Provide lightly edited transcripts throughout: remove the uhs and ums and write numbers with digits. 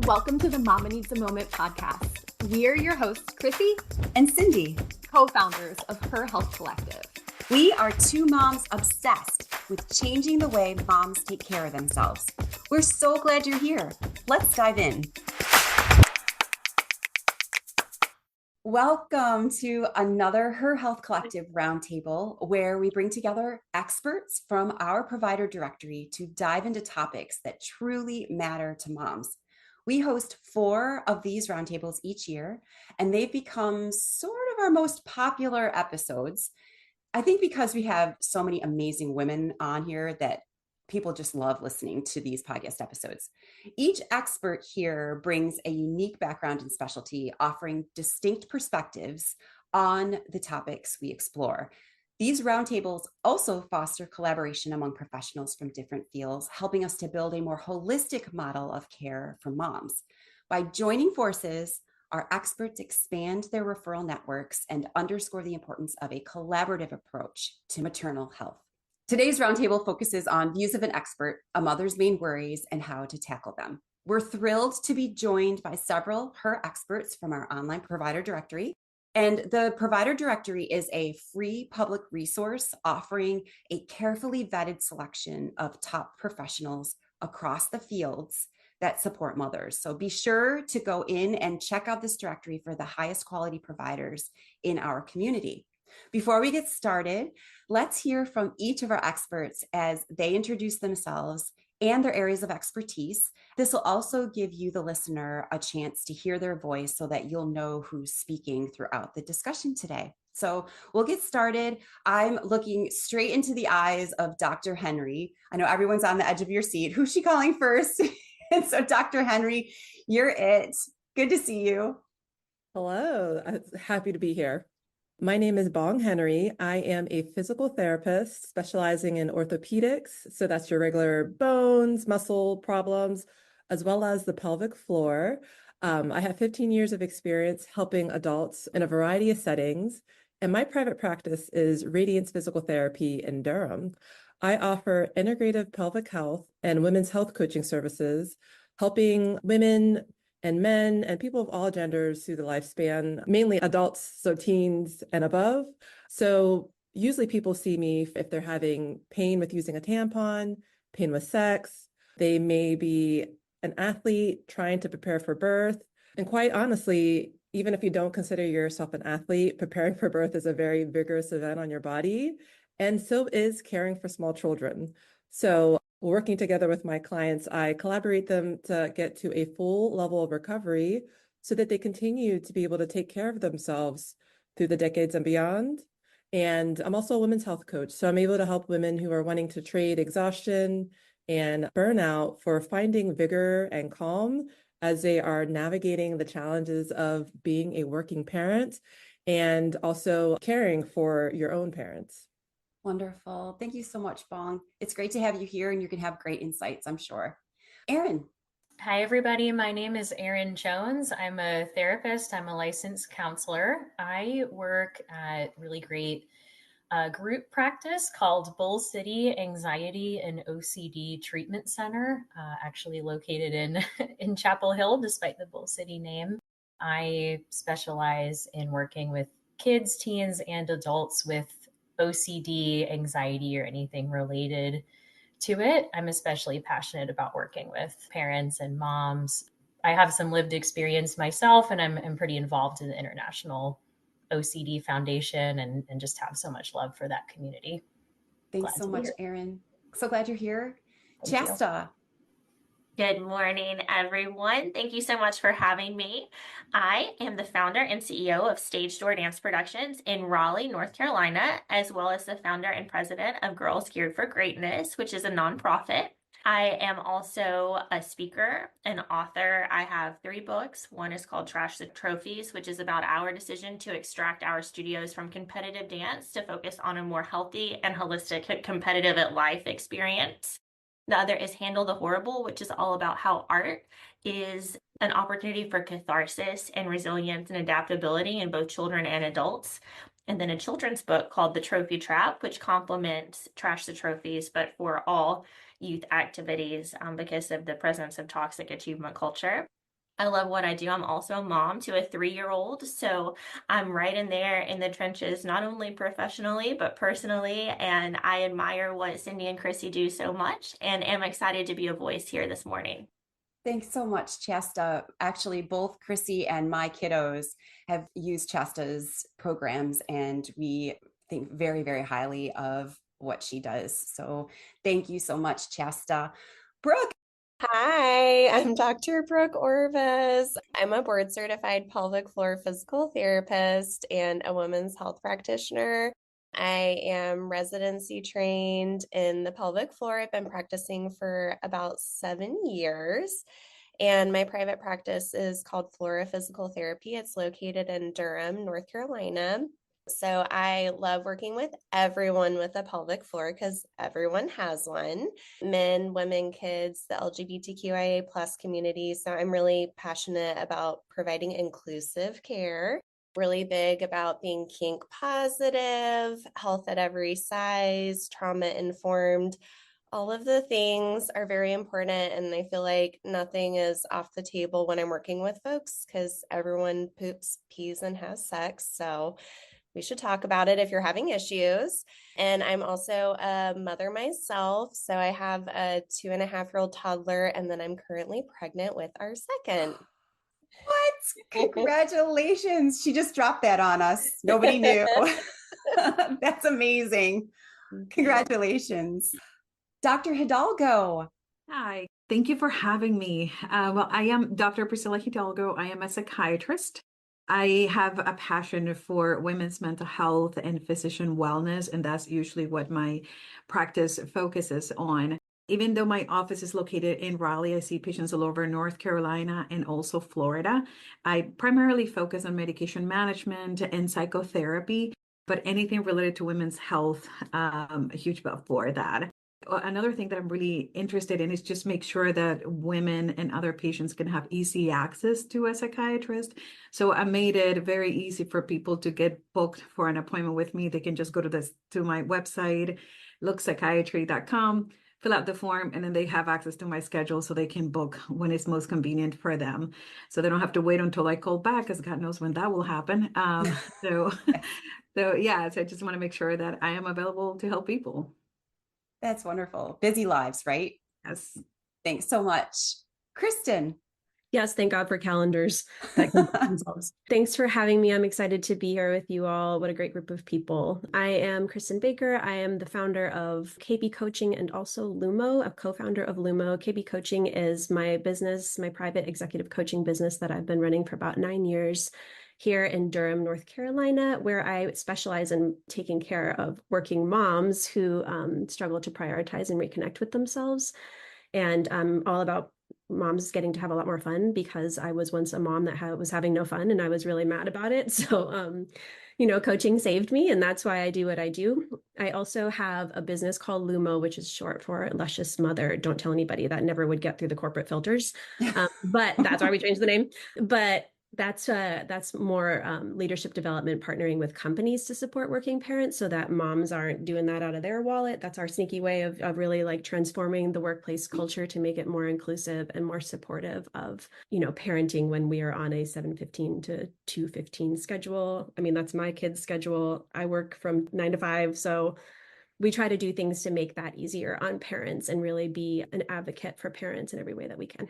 Welcome to the Mama Needs a Moment podcast. We are your hosts, Chrissy and Cindy, co-founders of Her Health Collective. We are two moms obsessed with changing the way moms take care of themselves. We're so glad you're here. Let's dive in. Welcome to another Her Health Collective Roundtable, where we bring together experts from our provider directory to dive into topics that truly matter to moms. We host 4 of these roundtables each year, and they've become sort of our most popular episodes. I think because we have so many amazing women on here that people just love listening to these podcast episodes. Each expert here brings a unique background and specialty, offering distinct perspectives on the topics we explore. These roundtables also foster collaboration among professionals from different fields, helping us to build a more holistic model of care for moms. By joining forces, our experts expand their referral networks and underscore the importance of a collaborative approach to maternal health. Today's roundtable focuses on views of an expert, a mother's main worries, and how to tackle them. We're thrilled to be joined by several Her experts from our online provider directory. And the provider directory is a free public resource offering a carefully vetted selection of top professionals across the fields that support mothers. So be sure to go in and check out this directory for the highest quality providers in our community. Before we get started, let's hear from each of our experts as they introduce themselves and their areas of expertise. This will also give you, the listener, a chance to hear their voice so that you'll know who's speaking throughout the discussion today. So we'll get started. I'm looking straight into the eyes of Dr. Henry. I know everyone's on the edge of your seat. Who's she calling first? And so Dr. Henry, you're it. Good to see you. Hello, I'm happy to be here. My name is Bong Henry. I am a physical therapist specializing in orthopedics. So that's your regular bones, muscle problems, as well as the pelvic floor. I have 15 years of experience helping adults in a variety of settings. And my private practice is Radiance Physical Therapy in Durham. I offer integrative pelvic health and women's health coaching services, helping women and men and people of all genders through the lifespan, mainly adults, so teens and above. So usually people see me if they're having pain with using a tampon, pain with sex. They may be an athlete trying to prepare for birth. And quite honestly, even if you don't consider yourself an athlete, preparing for birth is a very vigorous event on your body. And so is caring for small children. So working together with my clients, I collaborate them to get to a full level of recovery so that they continue to be able to take care of themselves through the decades and beyond. And I'm also a women's health coach. So I'm able to help women who are wanting to trade exhaustion and burnout for finding vigor and calm as they are navigating the challenges of being a working parent and also caring for your own parents. Wonderful. Thank you so much, Bong. It's great to have you here, and you're going to have great insights, I'm sure. Erin. Hi, everybody. My name is Erin Jones. I'm a therapist. I'm a licensed counselor. I work at really great group practice called Bull City Anxiety and OCD Treatment Center, actually located in Chapel Hill, despite the Bull City name. I specialize in working with kids, teens, and adults with OCD, anxiety, or anything related to it. I'm especially passionate about working with parents and moms. I have some lived experience myself, and I'm pretty involved in the International OCD Foundation and just have so much love for that community. Thanks so much, Erin. So glad you're here. Thank Shasta. Good morning, everyone. Thank you so much for having me. I am the founder and CEO of Stage Door Dance Productions in Raleigh, North Carolina, as well as the founder and president of Girls Geared for Greatness, which is a nonprofit. I am also a speaker, an author. I have 3 books. One is called Trash the Trophies, which is about our decision to extract our studios from competitive dance to focus on a more healthy and holistic competitive life experience. The other is Handle the Horrible, which is all about how art is an opportunity for catharsis and resilience and adaptability in both children and adults. And then a children's book called The Trophy Trap, which complements Trash the Trophies, but for all youth activities because of the presence of toxic achievement culture. I love what I do. I'm also a mom to a 3-year-old. So I'm right in there in the trenches, not only professionally, but personally. And I admire what Cindy and Chrissy do so much and am excited to be a voice here this morning. Thanks so much, Chasta. Actually, both Chrissy and my kiddos have used Chasta's programs, and we think very, very highly of what she does. So thank you so much, Chasta. Brooke. Hi, I'm Dr. Brooke Orvis. I'm a board certified pelvic floor physical therapist and a women's health practitioner. I am residency trained in the pelvic floor. I've been practicing for about 7 years. And my private practice is called Flora Physical Therapy. It's located in Durham, North Carolina. So I love working with everyone with a pelvic floor because everyone has one. Men, women, kids, the LGBTQIA plus community. So I'm really passionate about providing inclusive care, really big about being kink positive, health at every size, trauma informed. All of the things are very important, and I feel like nothing is off the table when I'm working with folks because everyone poops, pees, and has sex. So we should talk about it if you're having issues. And I'm also a mother myself. So I have a 2.5-year-old toddler, and then I'm currently pregnant with our second. What? Congratulations. She just dropped that on us. Nobody knew. That's amazing. Congratulations. Dr. Hidalgo. Hi, thank you for having me. Well, I am Dr. Priscilla Hidalgo. I am a psychiatrist. I have a passion for women's mental health and physician wellness, and that's usually what my practice focuses on. Even though my office is located in Raleigh, I see patients all over North Carolina and also Florida. I primarily focus on medication management and psychotherapy, but anything related to women's health, a huge buff for that. Another thing that I'm really interested in is just make sure that women and other patients can have easy access to a psychiatrist. So I made it very easy for people to get booked for an appointment with me. They can just go to my website, lookpsychiatry.com, fill out the form, and then they have access to my schedule so they can book when it's most convenient for them. So they don't have to wait until I call back, because God knows when that will happen. So I just want to make sure that I am available to help people. That's wonderful. Busy lives, right? Yes. Thanks so much. Kristen. Yes, thank God for calendars that can book themselves. Thanks for having me. I'm excited to be here with you all. What a great group of people. I am Kristen Baker. I am the founder of KB Coaching and also Lumo, a co-founder of Lumo. KB Coaching is my business, my private executive coaching business that I've been running for about 9 years here in Durham, North Carolina, where I specialize in taking care of working moms who struggle to prioritize and reconnect with themselves. And I'm all about moms getting to have a lot more fun, because I was once a mom that was having no fun, and I was really mad about it. So, coaching saved me, and that's why I do what I do. I also have a business called Lumo, which is short for Luscious Mother. Don't tell anybody, that never would get through the corporate filters. But that's why we changed the name. But that's more leadership development, partnering with companies to support working parents so that moms aren't doing that out of their wallet. That's our sneaky way of really like transforming the workplace culture to make it more inclusive and more supportive of, parenting when we are on a 7:15 to 2:15 schedule. I mean, that's my kids' schedule. I work from 9 to 5. So we try to do things to make that easier on parents and really be an advocate for parents in every way that we can.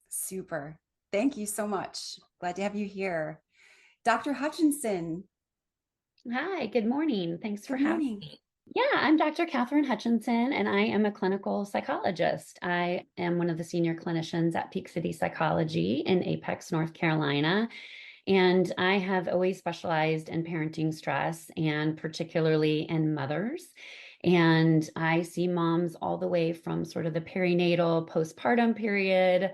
Super. Thank you so much. Glad to have you here. Dr. Hutchinson. Hi, good morning. Thanks for having me. Yeah, I'm Dr. Catherine Hutchinson, and I am a clinical psychologist. I am one of the senior clinicians at Peak City Psychology in Apex, North Carolina. And I have always specialized in parenting stress, and particularly in mothers. And I see moms all the way from sort of the perinatal, postpartum period,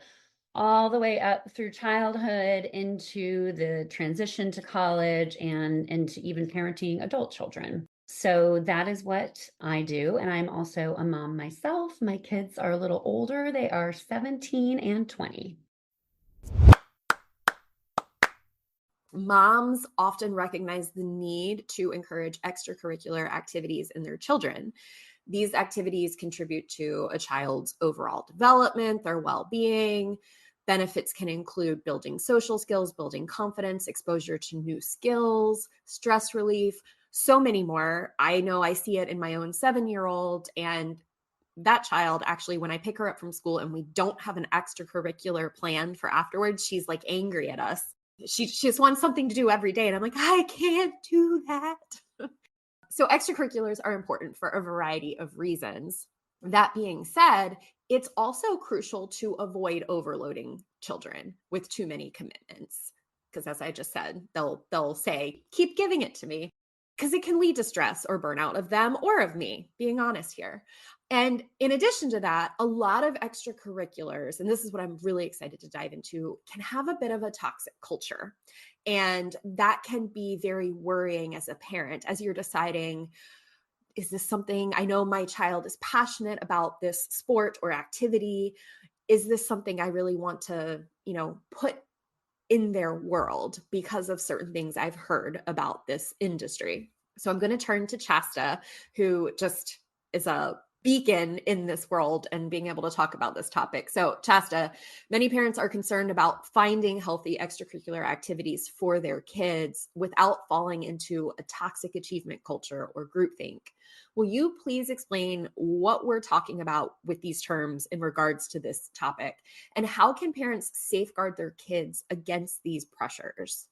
all the way up through childhood into the transition to college and into even parenting adult children. So that is what I do. And I'm also a mom myself. My kids are a little older. They are 17 and 20. Moms often recognize the need to encourage extracurricular activities in their children. These activities contribute to a child's overall development, their well-being, Benefits can include building social skills, building confidence, exposure to new skills, stress relief, so many more. I know I see it in my own 7-year-old, and that child actually, when I pick her up from school and we don't have an extracurricular plan for afterwards, she's like angry at us. She just wants something to do every day. And I'm like, I can't do that. So extracurriculars are important for a variety of reasons. That being said, it's also crucial to avoid overloading children with too many commitments. Because as I just said, they'll say, keep giving it to me, because it can lead to stress or burnout of them or of me, being honest here. And in addition to that, a lot of extracurriculars, and this is what I'm really excited to dive into, can have a bit of a toxic culture. And that can be very worrying as a parent as you're deciding, is this something, I know my child is passionate about this sport or activity. Is this something I really want to, put in their world because of certain things I've heard about this industry? So I'm going to turn to Chasta, who just is a beacon in this world and being able to talk about this topic. So Chasta, many parents are concerned about finding healthy extracurricular activities for their kids without falling into a toxic achievement culture or groupthink. Will you please explain what we're talking about with these terms in regards to this topic, and how can parents safeguard their kids against these pressures?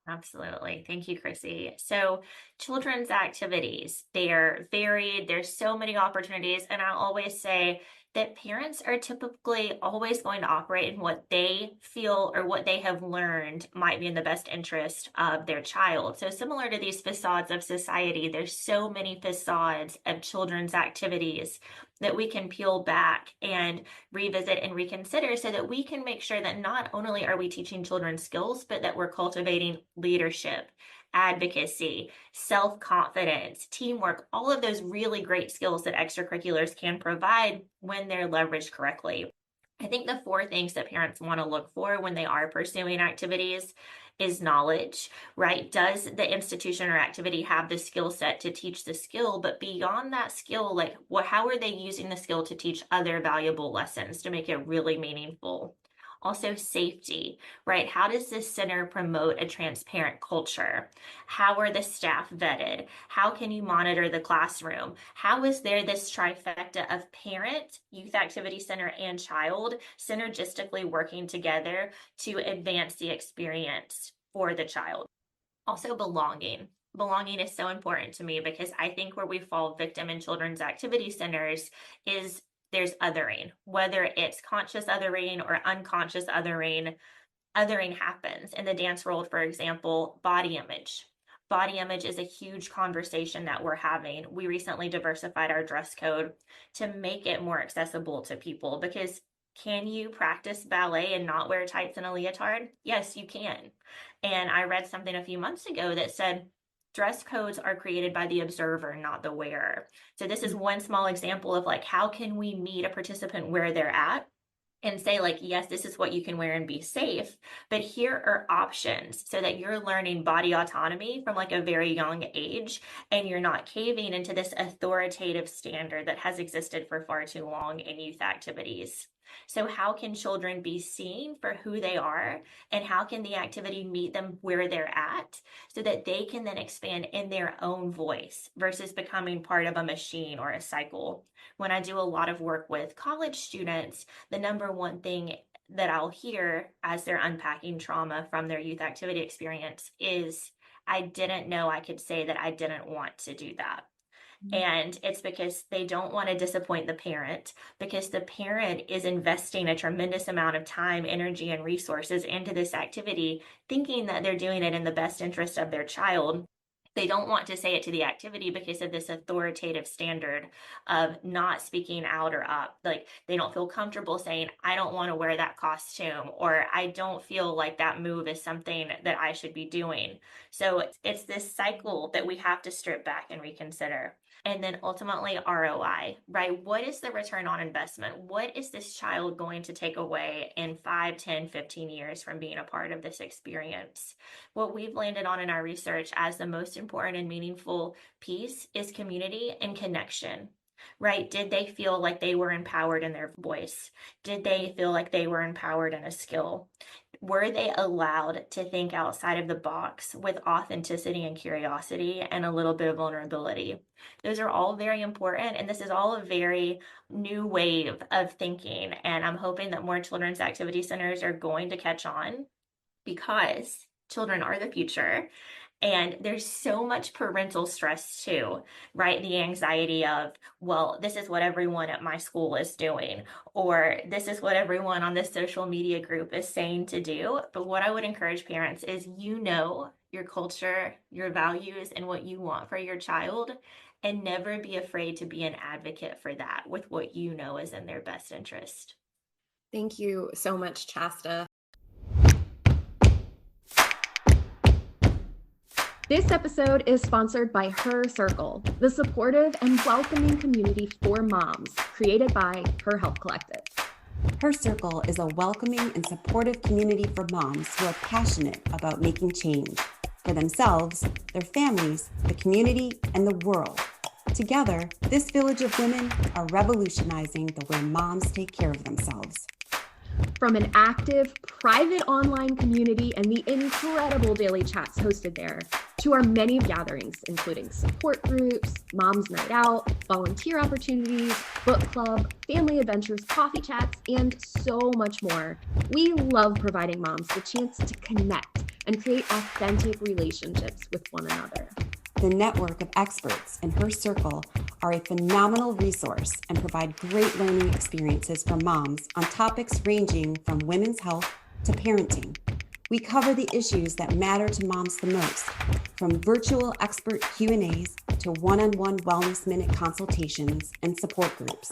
Absolutely. Thank you, Chrissy. So, children's activities, they are varied. There's so many opportunities. And I always say that parents are typically always going to operate in what they feel or what they have learned might be in the best interest of their child. So, similar to these facades of society, there's so many facades of children's activities that we can peel back and revisit and reconsider so that we can make sure that not only are we teaching children skills, but that we're cultivating leadership, advocacy, self-confidence, teamwork, all of those really great skills that extracurriculars can provide when they're leveraged correctly. I think the 4 things that parents want to look for when they are pursuing activities is knowledge, right? Does the institution or activity have the skill set to teach the skill? But beyond that skill, like how are they using the skill to teach other valuable lessons to make it really meaningful? Also, safety, right? How does this center promote a transparent culture? How are the staff vetted? How can you monitor the classroom? How is there this trifecta of parent, youth activity center, and child synergistically working together to advance the experience for the child? Also, belonging. Belonging is so important to me because I think where we fall victim in children's activity centers is there's othering, whether it's conscious othering or unconscious othering. Othering happens in the dance world. For example, body image. Body image is a huge conversation that we're having. We recently diversified our dress code to make it more accessible to people because can you practice ballet and not wear tights and a leotard? Yes, you can. And I read something a few months ago that said dress codes are created by the observer, not the wearer. So this is one small example of like, how can we meet a participant where they're at and say like, yes, this is what you can wear and be safe, but here are options so that you're learning body autonomy from like a very young age and you're not caving into this authoritative standard that has existed for far too long in youth activities. So how can children be seen for who they are, and how can the activity meet them where they're at so that they can then expand in their own voice versus becoming part of a machine or a cycle? When I do a lot of work with college students, the number one thing that I'll hear as they're unpacking trauma from their youth activity experience is, I didn't know I could say that I didn't want to do that. And it's because they don't want to disappoint the parent, because the parent is investing a tremendous amount of time, energy, and resources into this activity, thinking that they're doing it in the best interest of their child. They don't want to say it to the activity because of this authoritative standard of not speaking out or up. Like they don't feel comfortable saying, I don't want to wear that costume, or I don't feel like that move is something that I should be doing. So it's this cycle that we have to strip back and reconsider. And then ultimately ROI, right? What is the return on investment? What is this child going to take away in 5, 10, 15 years from being a part of this experience? What we've landed on in our research as the most important and meaningful piece is community and connection. right? Did they feel like they were empowered in their voice? Did they feel like they were empowered in a skill? Were they allowed to think outside of the box with authenticity and curiosity and a little bit of vulnerability? Those are all very important. And this is all a very new wave of thinking. And I'm hoping that more children's activity centers are going to catch on because children are the future. And there's so much parental stress too, right? The anxiety of, well, this is what everyone at my school is doing, or this is what everyone on this social media group is saying to do. But what I would encourage parents is, you know, your culture, your values, and what you want for your child, and never be afraid to be an advocate for that with what you know is in their best interest. Thank you so much, Chasta. This episode is sponsored by Her Circle, the supportive and welcoming community for moms created by Her Health Collective. Her Circle is a welcoming and supportive community for moms who are passionate about making change for themselves, their families, the community, and the world. Together, this village of women are revolutionizing the way moms take care of themselves. From an active, private online community and the incredible daily chats hosted there, to our many gatherings, including support groups, Mom's Night Out, volunteer opportunities, book club, family adventures, coffee chats, and so much more. We love providing moms the chance to connect and create authentic relationships with one another. The network of experts in Her Circle are a phenomenal resource and provide great learning experiences for moms on topics ranging from women's health to parenting. We cover the issues that matter to moms the most, from virtual expert Q&As to one-on-one Wellness Minute consultations and support groups.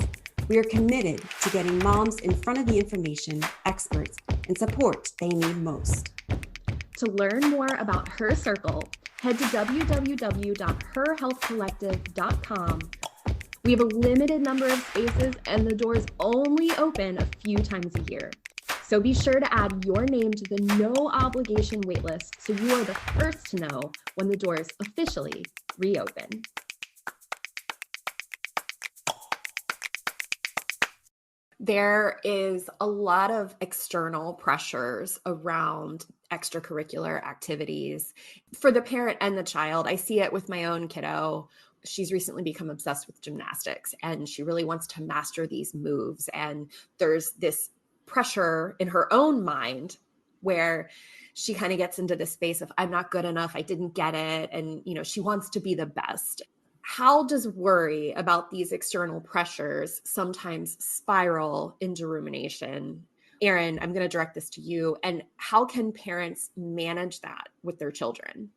We are committed to getting moms in front of the information, experts, and support they need most. To learn more about Her Circle, head to www.herhealthcollective.com. We have a limited number of spaces and the doors only open a few times a year. So be sure to add your name to the no obligation waitlist so you are the first to know when the doors officially reopen. There is a lot of external pressures around extracurricular activities for the parent and the child. I see it with my own kiddo. She's recently become obsessed with gymnastics and she really wants to master these moves. And there's this pressure in her own mind where she kind of gets into this space of, I'm not good enough, I didn't get it. And, you know, she wants to be the best. How does worry about these external pressures sometimes spiral into rumination? Erin, I'm going to direct this to you. And how can parents manage that with their children?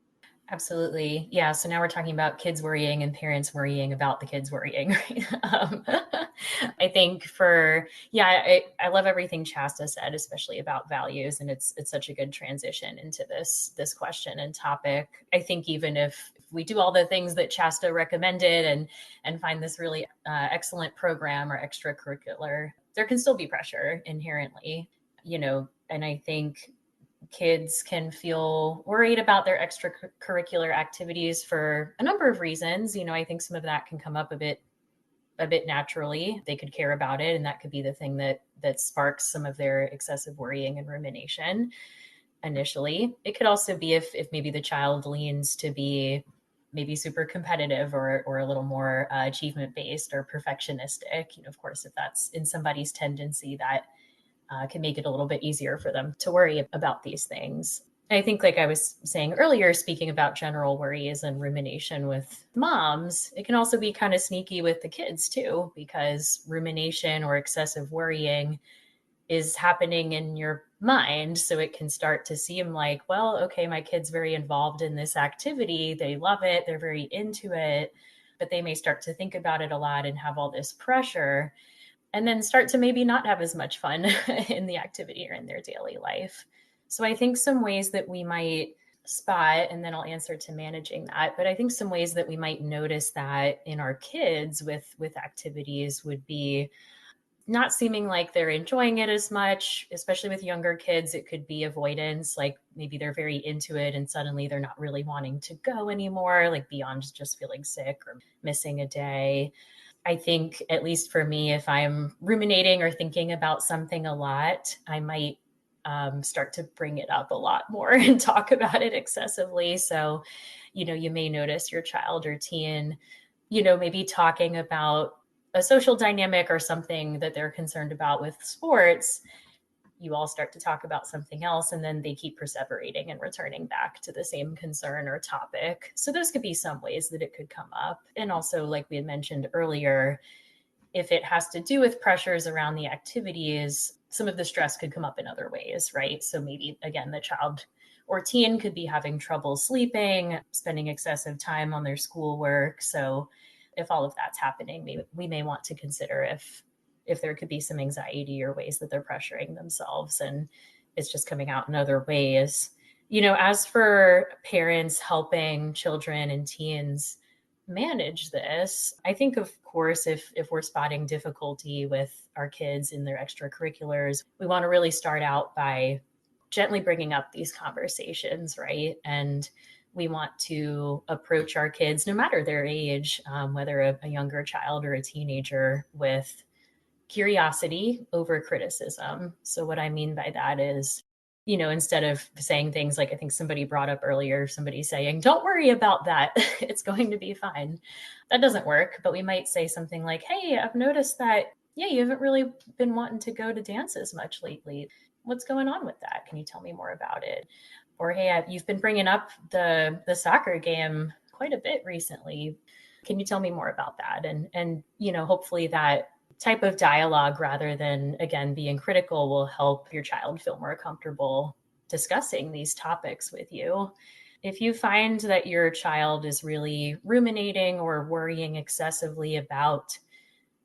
Absolutely. Yeah. So now we're talking about kids worrying and parents worrying about the kids worrying. Right? I think I love everything Shasta said, especially about values. And it's such a good transition into this question and topic. I think even if we do all the things that Shasta recommended and find this really excellent program or extracurricular, there can still be pressure inherently, you know, and I think kids can feel worried about their extracurricular activities for a number of reasons. You know, I think some of that can come up a bit naturally. They could care about it, and that could be the thing that sparks some of their excessive worrying and rumination initially. It could also be if maybe the child leans to be maybe super competitive or a little more achievement based or perfectionistic. You know, of course, if that's in somebody's tendency, that can make it a little bit easier for them to worry about these things. I think, like I was saying earlier, speaking about general worries and rumination with moms, it can also be kind of sneaky with the kids too, because rumination or excessive worrying is happening in your mind. So it can start to seem like, well, okay, my kid's very involved in this activity. They love it. They're very into it, but they may start to think about it a lot and have all this pressure, and then start to maybe not have as much fun in the activity or in their daily life. So I think some ways that we might spot, and then I'll answer to managing that, but I think some ways that we might notice that in our kids with activities would be not seeming like they're enjoying it as much, especially with younger kids. It could be avoidance, like maybe they're very into it and suddenly they're not really wanting to go anymore, like beyond just feeling sick or missing a day. I think, at least for me, if I'm ruminating or thinking about something a lot, I might start to bring it up a lot more and talk about it excessively. So, you may notice your child or teen, maybe talking about a social dynamic or something that they're concerned about with sports. You all start to talk about something else, and then they keep perseverating and returning back to the same concern or topic. So those could be some ways that it could come up. And also, like we had mentioned earlier, if it has to do with pressures around the activities, some of the stress could come up in other ways, right? So maybe, again, the child or teen could be having trouble sleeping, spending excessive time on their schoolwork. So if all of that's happening, we may want to consider if there could be some anxiety or ways that they're pressuring themselves and it's just coming out in other ways. As for parents helping children and teens manage this, I think, of course, if we're spotting difficulty with our kids in their extracurriculars, we want to really start out by gently bringing up these conversations, right? And we want to approach our kids, no matter their age, whether a younger child or a teenager, with curiosity over criticism. So what I mean by that is, instead of saying things like, I think somebody brought up earlier, somebody saying, don't worry about that, it's going to be fine. That doesn't work. But we might say something like, hey, I've noticed that, yeah, you haven't really been wanting to go to dances much lately. What's going on with that? Can you tell me more about it? Or, hey, you've been bringing up the soccer game quite a bit recently. Can you tell me more about that? And hopefully that type of dialogue, rather than, again, being critical, will help your child feel more comfortable discussing these topics with you. If you find that your child is really ruminating or worrying excessively about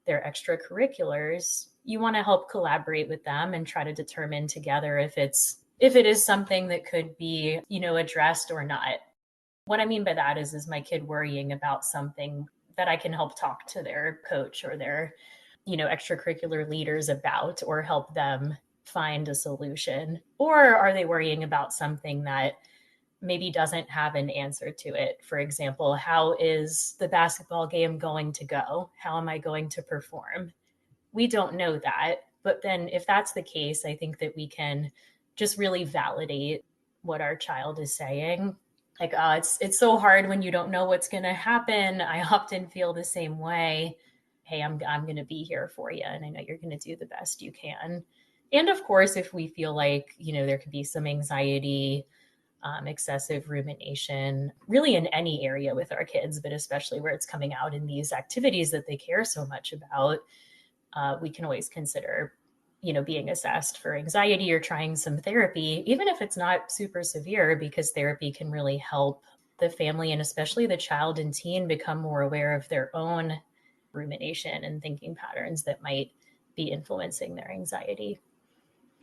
their extracurriculars, you want to help collaborate with them and try to determine together if it is something that could be, addressed or not. What I mean by that is my kid worrying about something that I can help talk to their coach or their extracurricular leaders about, or help them find a solution? Or are they worrying about something that maybe doesn't have an answer to it? For example, how is the basketball game going to go? How am I going to perform? We don't know that. But then if that's the case, I think that we can just really validate what our child is saying. Like, it's so hard when you don't know what's going to happen. I often feel the same way. Hey, I'm going to be here for you, and I know you're going to do the best you can. And of course, if we feel like, there could be some anxiety, excessive rumination, really in any area with our kids, but especially where it's coming out in these activities that they care so much about, we can always consider, being assessed for anxiety or trying some therapy, even if it's not super severe, because therapy can really help the family and especially the child and teen become more aware of their own rumination and thinking patterns that might be influencing their anxiety.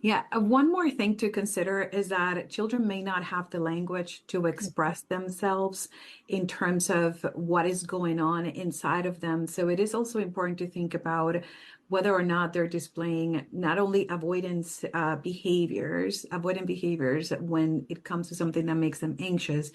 Yeah, one more thing to consider is that children may not have the language to express themselves in terms of what is going on inside of them. So it is also important to think about whether or not they're displaying not only avoidant behaviors when it comes to something that makes them anxious,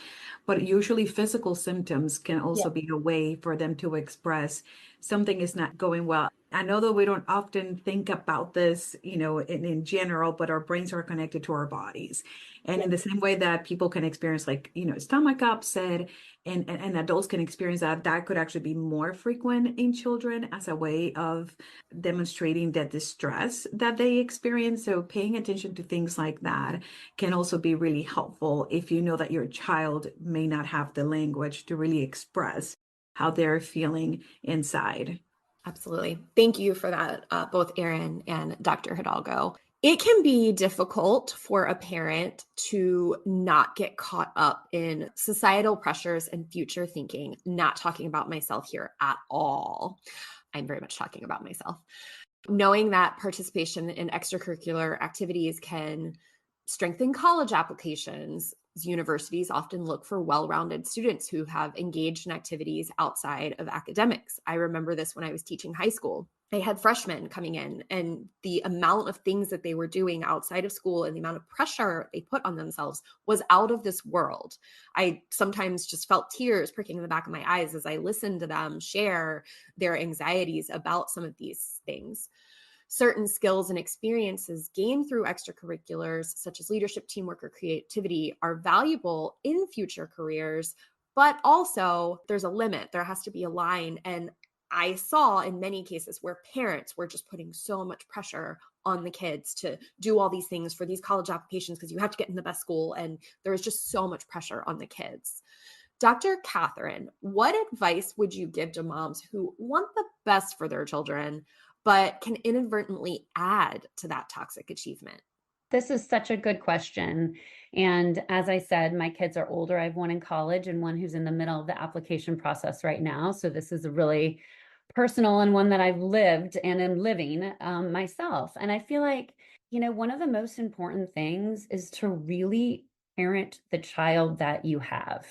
but usually physical symptoms can also be a way for them to express something is not going well. I know that we don't often think about this, in general, but our brains are connected to our bodies. And in the same way that people can experience stomach upset and adults can experience that could actually be more frequent in children as a way of demonstrating the distress that they experience. So paying attention to things like that can also be really helpful if you know that your child may not have the language to really express how they're feeling inside. Absolutely. Thank you for that, both Erin and Dr. Hidalgo. It can be difficult for a parent to not get caught up in societal pressures and future thinking, not talking about myself here at all. I'm very much talking about myself. Knowing that participation in extracurricular activities can strengthen college applications. Universities often look for well-rounded students who have engaged in activities outside of academics. I remember this when I was teaching high school. I had freshmen coming in, and the amount of things that they were doing outside of school and the amount of pressure they put on themselves was out of this world. I sometimes just felt tears pricking in the back of my eyes as I listened to them share their anxieties about some of these things. Certain skills and experiences gained through extracurriculars, such as leadership, teamwork, or creativity, are valuable in future careers, but also there's a limit. There has to be a line. And I saw in many cases where parents were just putting so much pressure on the kids to do all these things for these college applications because you have to get in the best school. And there was just so much pressure on the kids. Dr. Catherine, what advice would you give to moms who want the best for their children, but can inadvertently add to that toxic achievement? This is such a good question. And as I said, my kids are older. I have one in college and one who's in the middle of the application process right now. So this is a really personal and one that I've lived and am living myself. And I feel like, one of the most important things is to really parent the child that you have,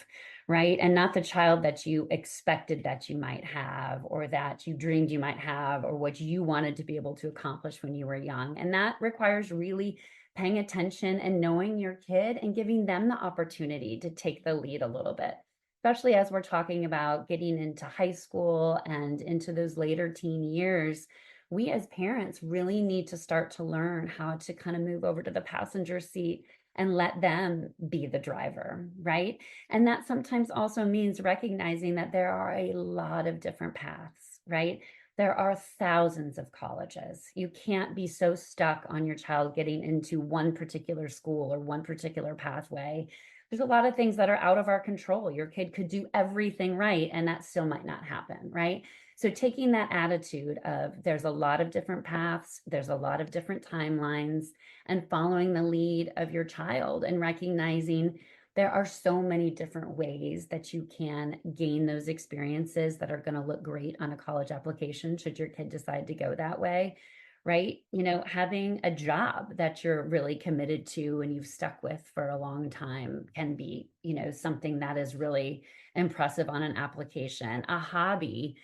right? And not the child that you expected that you might have, or that you dreamed you might have, or what you wanted to be able to accomplish when you were young. And that requires really paying attention and knowing your kid and giving them the opportunity to take the lead a little bit, especially as we're talking about getting into high school and into those later teen years. We as parents really need to start to learn how to kind of move over to the passenger seat and let them be the driver, right? And that sometimes also means recognizing that there are a lot of different paths, right? There are thousands of colleges. You can't be so stuck on your child getting into one particular school or one particular pathway. There's a lot of things that are out of our control. Your kid could do everything right, and that still might not happen, right? So taking that attitude of there's a lot of different paths, there's a lot of different timelines, and following the lead of your child and recognizing there are so many different ways that you can gain those experiences that are going to look great on a college application should your kid decide to go that way, right? Having a job that you're really committed to and you've stuck with for a long time can be, something that is really impressive on an application. A hobby,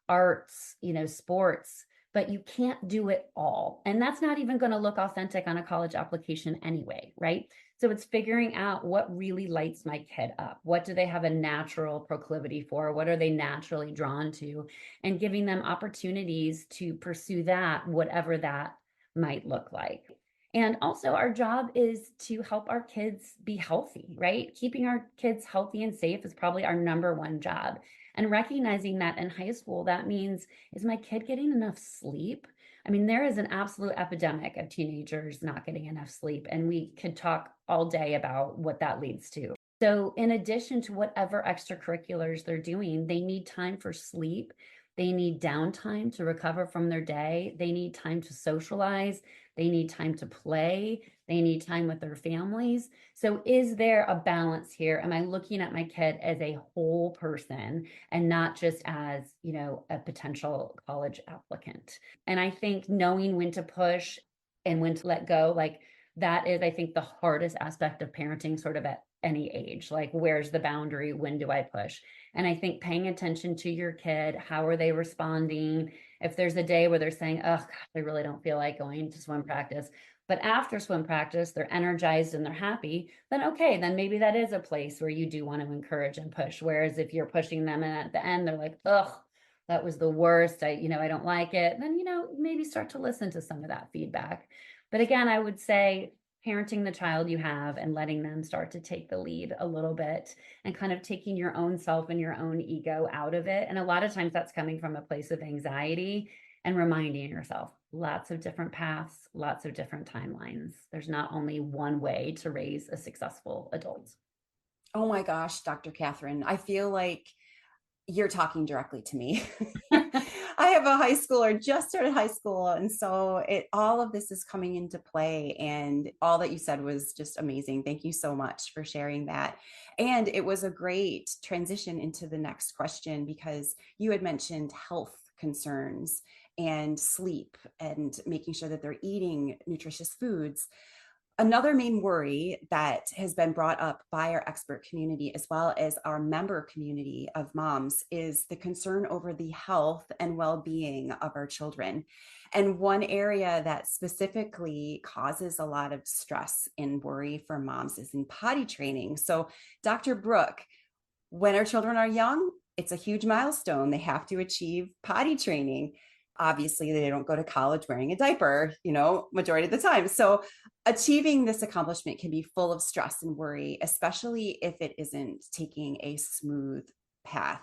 arts, sports, but you can't do it all. And that's not even going to look authentic on a college application anyway, right? So it's figuring out what really lights my kid up. What do they have a natural proclivity for? What are they naturally drawn to? And giving them opportunities to pursue that, whatever that might look like. And also, our job is to help our kids be healthy, right? Keeping our kids healthy and safe is probably our number one job. And recognizing that in high school, that means, is my kid getting enough sleep? I mean, there is an absolute epidemic of teenagers not getting enough sleep, and we could talk all day about what that leads to. So, in addition to whatever extracurriculars they're doing, they need time for sleep. They need downtime to recover from their day. They need time to socialize. They need time to play. They need time with their families. So, is there a balance here? Am I looking at my kid as a whole person and not just as, a potential college applicant? And I think knowing when to push and when to let go, like that is, I think, the hardest aspect of parenting, sort of at any age. Like, where's the boundary? When do I push? And I think paying attention to your kid, how are they responding? If there's a day where they're saying, oh, gosh, I really don't feel like going to swim practice, but after swim practice, they're energized and they're happy, then okay, then maybe that is a place where you do want to encourage and push. Whereas if you're pushing them and at the end, they're like, ugh, that was the worst. I don't like it. Then, maybe start to listen to some of that feedback. But again, I would say parenting the child you have and letting them start to take the lead a little bit and kind of taking your own self and your own ego out of it. And a lot of times that's coming from a place of anxiety, and reminding yourself lots of different paths, lots of different timelines. There's not only one way to raise a successful adult. Oh my gosh, Dr. Catherine, I feel like you're talking directly to me. I have a high schooler, just started high school. And so all of this is coming into play. And all that you said was just amazing. Thank you so much for sharing that. And it was a great transition into the next question, because you had mentioned health concerns and sleep and making sure that they're eating nutritious foods. Another main worry that has been brought up by our expert community, as well as our member community of moms, is the concern over the health and well-being of our children. And one area that specifically causes a lot of stress and worry for moms is in potty training. So, Dr. Brooke, when our children are young, it's a huge milestone. They have to achieve potty training. Obviously, they don't go to college wearing a diaper, majority of the time. So achieving this accomplishment can be full of stress and worry, especially if it isn't taking a smooth path.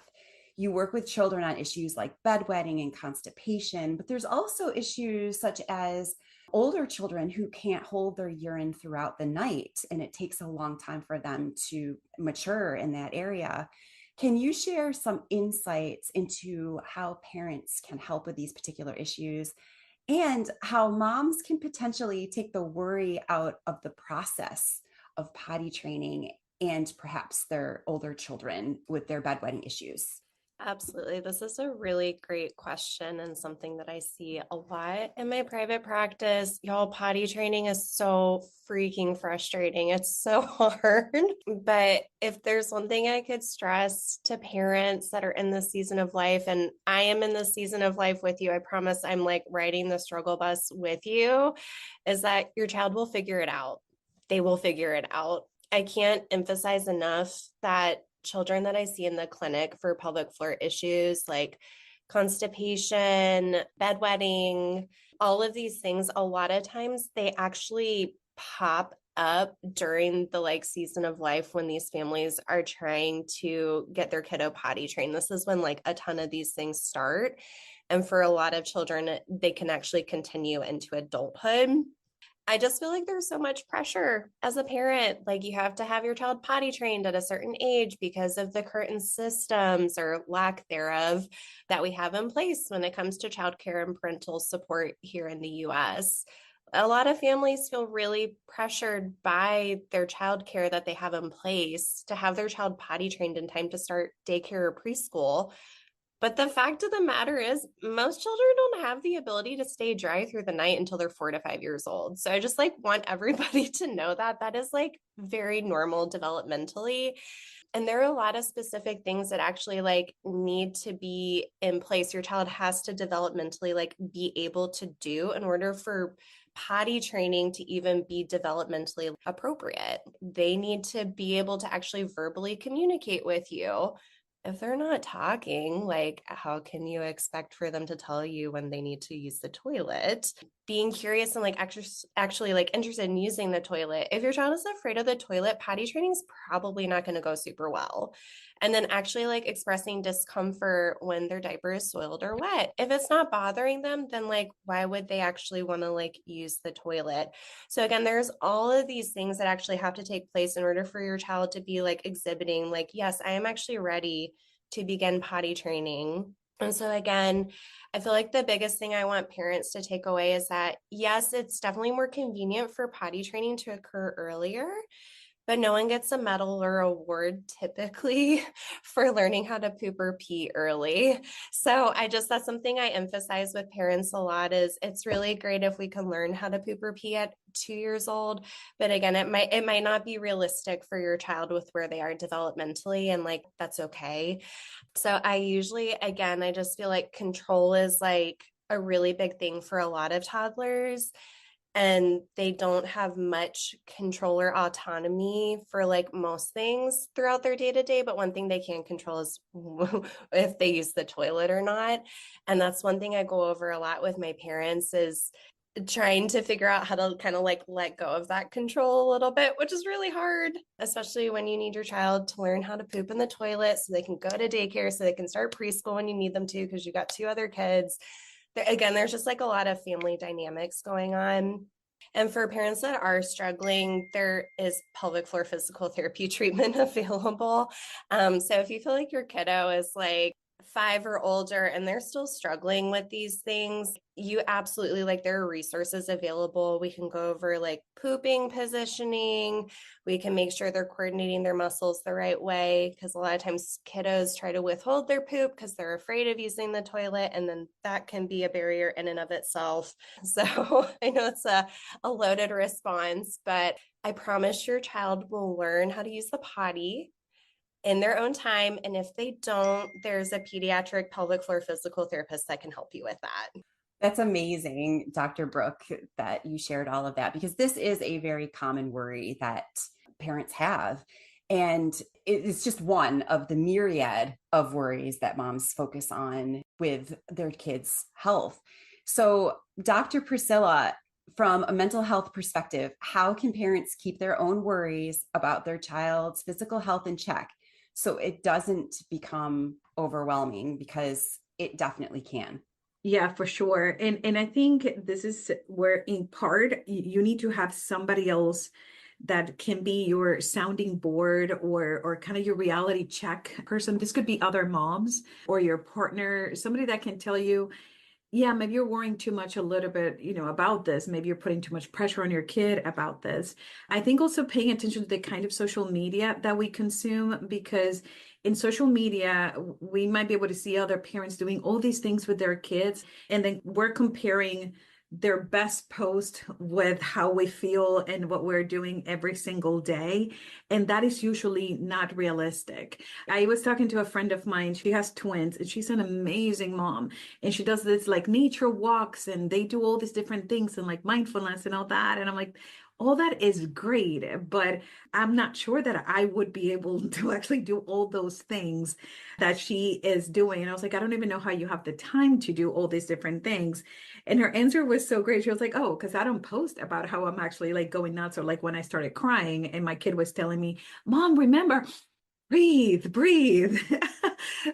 You work with children on issues like bedwetting and constipation, but there's also issues such as older children who can't hold their urine throughout the night, and it takes a long time for them to mature in that area. Can you share some insights into how parents can help with these particular issues and how moms can potentially take the worry out of the process of potty training and perhaps their older children with their bedwetting issues? Absolutely. This is a really great question and something that I see a lot in my private practice. Y'all, potty training is so freaking frustrating. It's so hard. But if there's one thing I could stress to parents that are in this season of life, and I am in this season of life with you, I promise I'm like riding the struggle bus with you, is that your child will figure it out. They will figure it out. I can't emphasize enough that children that I see in the clinic for pelvic floor issues like constipation, bedwetting, all of these things, a lot of times they actually pop up during the season of life when these families are trying to get their kiddo potty trained. This is when a ton of these things start. And for a lot of children, they can actually continue into adulthood. I just feel like there's so much pressure as a parent. You have to have your child potty trained at a certain age because of the current systems or lack thereof that we have in place when it comes to childcare and parental support here in the US. A lot of families feel really pressured by their childcare that they have in place to have their child potty trained in time to start daycare or preschool. But the fact of the matter is, most children don't have the ability to stay dry through the night until they're 4 to 5 years old. So I just want everybody to know that that is very normal developmentally. And there are a lot of specific things that actually need to be in place. Your child has to developmentally be able to do in order for potty training to even be developmentally appropriate. They need to be able to actually verbally communicate with you. If they're not talking, how can you expect for them to tell you when they need to use the toilet? Being curious and actually interested in using the toilet. If your child is afraid of the toilet, potty training is probably not going to go super well. And then actually expressing discomfort when their diaper is soiled or wet. If it's not bothering them, then why would they actually want to use the toilet? So again, there's all of these things that actually have to take place in order for your child to be exhibiting yes, I am actually ready to begin potty training. And so again, I feel the biggest thing I want parents to take away is that yes, it's definitely more convenient for potty training to occur earlier, but no one gets a medal or award typically for learning how to poop or pee early. So that's something I emphasize with parents a lot is it's really great if we can learn how to poop or pee at 2 years old. But again, it might not be realistic for your child with where they are developmentally, and that's okay. So I usually, again, I just feel control is a really big thing for a lot of toddlers. And they don't have much control or autonomy for most things throughout their day-to-day. But one thing they can control is if they use the toilet or not. And that's one thing I go over a lot with my parents is trying to figure out how to kind of let go of that control a little bit, which is really hard, especially when you need your child to learn how to poop in the toilet so they can go to daycare, so they can start preschool when you need them to, because you got 2 other kids. Again, there's just a lot of family dynamics going on. And for parents that are struggling, there is pelvic floor physical therapy treatment available. So if you feel your kiddo is 5 or older and they're still struggling with these things, you absolutely, like, there are resources available. We can go over like pooping positioning. We can make sure they're coordinating their muscles the right way, because a lot of times kiddos try to withhold their poop because they're afraid of using the toilet, and then that can be a barrier in and of itself. So I know it's a loaded response, but I promise your child will learn how to use the potty in their own time. And if they don't, there's a pediatric pelvic floor physical therapist that can help you with that. That's amazing, Dr. Brooke, that you shared all of that, because this is a very common worry that parents have. And it's just one of the myriad of worries that moms focus on with their kids' health. So, Dr. Priscilla, from a mental health perspective, how can parents keep their own worries about their child's physical health in check so it doesn't become overwhelming? Because it definitely can. Yeah, for sure. And I think this is where in part you need to have somebody else that can be your sounding board or kind of your reality check person. This could be other moms or your partner, somebody that can tell you, yeah, maybe you're worrying too much a little bit, about this. Maybe you're putting too much pressure on your kid about this. I think also paying attention to the kind of social media that we consume, because in social media, we might be able to see other parents doing all these things with their kids, and then we're comparing their best post with how we feel and what we're doing every single day. And that is usually not realistic. I was talking to a friend of mine. She has twins and she's an amazing mom. And she does this like nature walks and they do all these different things and like mindfulness and all that. And I'm like, all that is great, but I'm not sure that I would be able to actually do all those things that she is doing. And I was like, I don't even know how you have the time to do all these different things. And her answer was so great. She was like, oh, because I don't post about how I'm actually like going nuts, or like when I started crying and my kid was telling me, Mom, remember, breathe.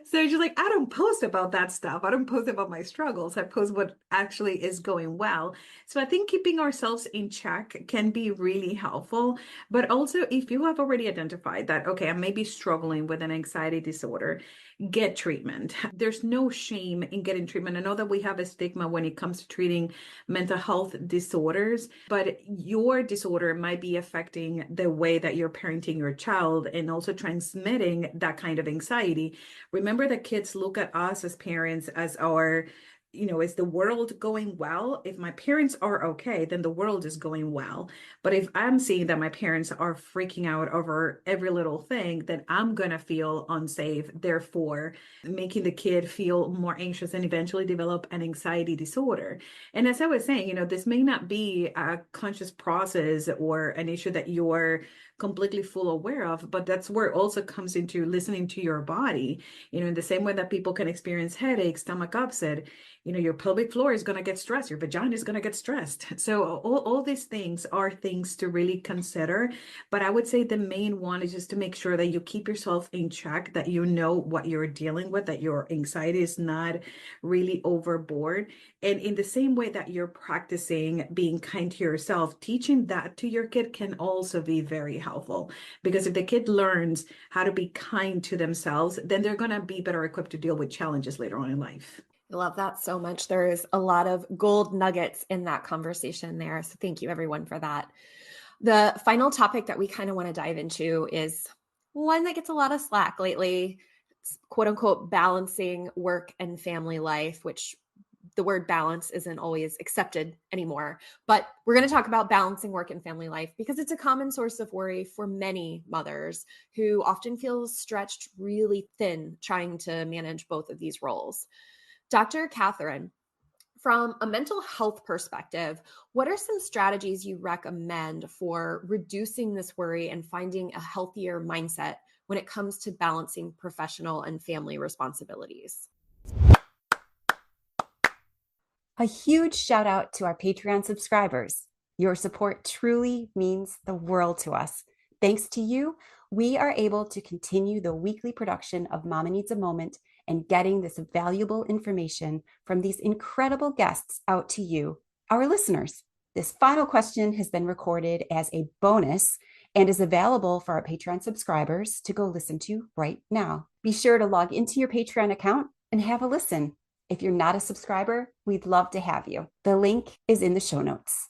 So she's like, I don't post about that stuff. I don't post about my struggles. I post what actually is going well. So I think keeping ourselves in check can be really helpful. But also, if you have already identified that, okay, I may be struggling with an anxiety disorder, get treatment. There's no shame in getting treatment. I know that we have a stigma when it comes to treating mental health disorders, but your disorder might be affecting the way that you're parenting your child and also transmitting that kind of anxiety. Remember that kids look at us as parents as our, is the world going well? If my parents are okay, then the world is going well. But if I'm seeing that my parents are freaking out over every little thing, then I'm going to feel unsafe. Therefore, making the kid feel more anxious and eventually develop an anxiety disorder. And as I was saying, this may not be a conscious process or an issue that you're completely full aware of, but that's where it also comes into listening to your body, in the same way that people can experience headaches, stomach upset, your pelvic floor is going to get stressed, your vagina is going to get stressed. So all these things are things to really consider. But I would say the main one is just to make sure that you keep yourself in check, that you know what you're dealing with, that your anxiety is not really overboard. And in the same way that you're practicing being kind to yourself, teaching that to your kid can also be very helpful. Because if the kid learns how to be kind to themselves, then they're going to be better equipped to deal with challenges later on in life. I love that so much. There's a lot of gold nuggets in that conversation there. So thank you everyone for that. The final topic that we kind of want to dive into is one that gets a lot of slack lately. It's quote unquote balancing work and family life, which the word balance isn't always accepted anymore. But we're going to talk about balancing work and family life because it's a common source of worry for many mothers who often feel stretched really thin trying to manage both of these roles. Dr. Catherine, from a mental health perspective, what are some strategies you recommend for reducing this worry and finding a healthier mindset when it comes to balancing professional and family responsibilities? A huge shout out to our Patreon subscribers. Your support truly means the world to us. Thanks to you, we are able to continue the weekly production of Mama Needs a Moment and getting this valuable information from these incredible guests out to you, our listeners. This final question has been recorded as a bonus and is available for our Patreon subscribers to go listen to right now. Be sure to log into your Patreon account and have a listen. If you're not a subscriber, we'd love to have you. The link is in the show notes.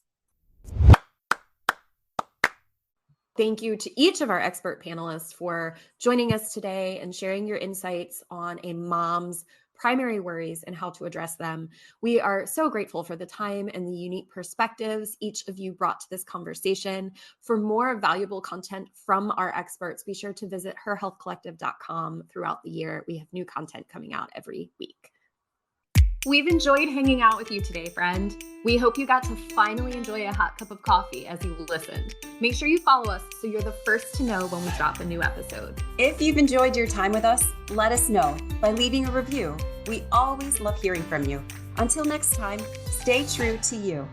Thank you to each of our expert panelists for joining us today and sharing your insights on a mom's primary worries and how to address them. We are so grateful for the time and the unique perspectives each of you brought to this conversation. For more valuable content from our experts, be sure to visit herhealthcollective.com throughout the year. We have new content coming out every week. We've enjoyed hanging out with you today, friend. We hope you got to finally enjoy a hot cup of coffee as you listened. Make sure you follow us so you're the first to know when we drop a new episode. If you've enjoyed your time with us, let us know by leaving a review. We always love hearing from you. Until next time, stay true to you.